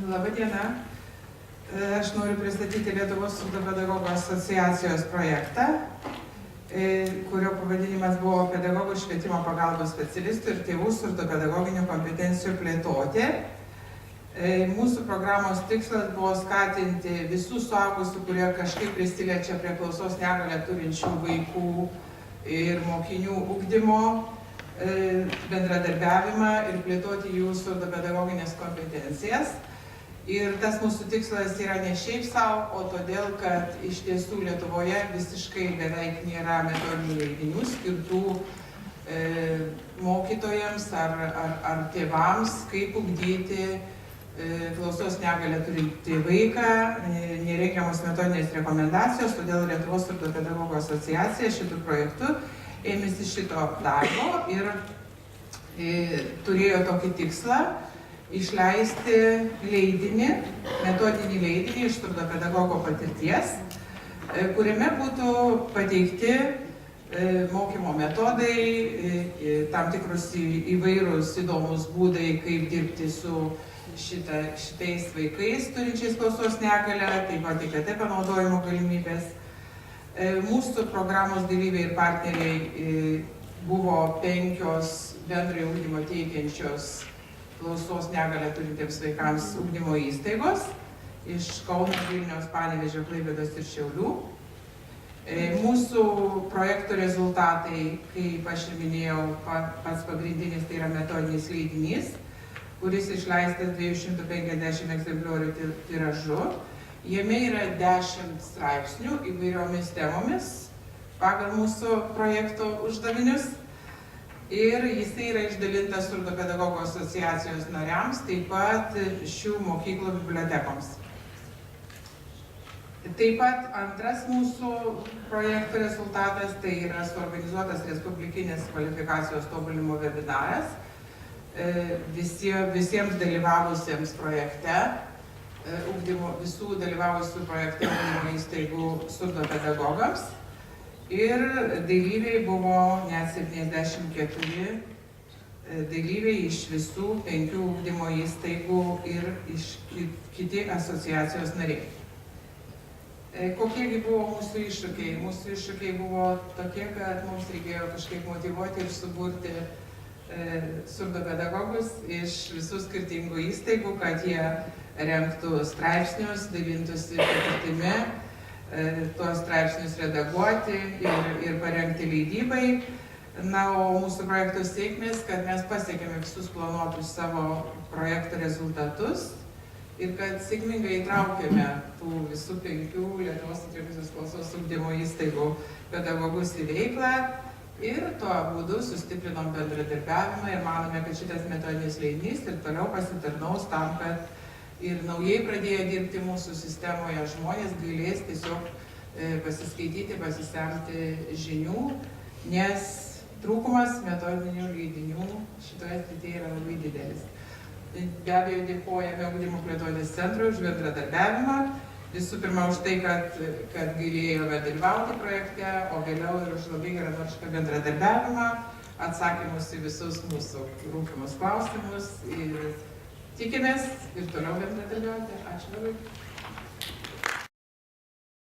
Labą dieną. Aš noriu pristatyti Lietuvos pedagogų asociacijos projektą, kurio pavadinimas buvo pedagogų švietimo pagalbos specialistų ir tėvų surdopedagoginių kompetencijų plėtoti. Mūsų programos tikslas buvo skatinti visų suaugusių, kurie kažkaip prisiliečia prie klausos negalią turinčių vaikų ir mokinių ugdymo, bendradarbiavimą ir plėtoti jų surdopedagoginės kompetencijas. Ir tas mūsų tikslas yra ne šiaip savo, o todėl, kad iš tiesų Lietuvoje visiškai beveik nėra metodinių leidinių skirtų mokytojams ar tėvams, kaip ugdyti klausos negalią turintį vaiką, nereikiamos metodinės rekomendacijos, todėl Lietuvos surdopedagogų asociacija šitų projektų ėmėsi šito darbo ir turėjo tokį tikslą išleisti leidinį, metodinį leidinį iš surdopedagogo patirties, kuriame būtų pateikti mokymo metodai, tam tikrus įvairūs įdomus būdai, kaip dirbti su šitais vaikais turinčiais klausos negalią, taip pat IKT panaudojimo galimybės. Mūsų programos dalyviai ir partneriai buvo 5 bendrojo ugdymo teikiančios klausos negalią turintiems vaikams ugdymo įstaigos iš Kauno, Vilniaus, Panevėžio, Klaipėdos ir Šiaulių. Mūsų projekto rezultatai, kaip aš ir minėjau, pats pagrindinis tai yra metodinis leidinys, kuris išleistas 250 egzempliorių tiražu. Jame yra 10 straipsnių įvairiomis temomis pagal mūsų projekto uždavinius. Ir jisai yra išdalintas surdopedagogų asociacijos nariams, taip pat šių mokyklų bibliotekoms. Taip pat antras mūsų projekto rezultatas tai yra suorganizuotas Respublikinis kvalifikacijos tobulinimo webinaras visiems dalyvavusiems projekte, visų dalyvavusių projekte ugdymo įstaigų surdopedagogams. Ir dalyviai buvo net 74 dalyviai iš visų 5 ugdymo įstaigų ir iš kiti asociacijos nariai. Kokiegi buvo mūsų iššūkiai? Mūsų iššūkiai buvo tokie, kad mums reikėjo kažkaip motyvuoti ir suburti surdopedagogus iš visų skirtingų įstaigų, kad jie rengtų straipsnius, dalintųsi patirtimi, tuos straipsnius redaguoti ir parengti leidybai. Na, o mūsų projekto sėkmės, kad mes pasiekėme visus planuotus savo projekto rezultatus ir kad sėkmingai įtraukėme tų visų 5 Lietuvos sutrikusios klausos ugdymo įstaigų pedagogus į veiklą ir tuo būdu sustiprinom bendradarbiavimą ir manome, kad šitas metodinis leidinys ir toliau pasitarnaus tam, kad ir naujai pradėjo dirbti mūsų sistemoje žmonės galės tiesiog pasiskaityti, pasisemti žinių, nes trūkumas metodinių leidinių šitoje srityje yra labai didelis. Be abejo, dėkojame Ugdymo plėtotės centrui už bendradarbiavimą. Visų pirma, už tai, kad galėjome dalyvauti projekte, o vėliau ir už labai geranorišką bendradarbiavimą, atsakymus į visus mūsų rūpimus klausimus. Ir tikimės ir toliau bendradarbiauti. Ačiū labai.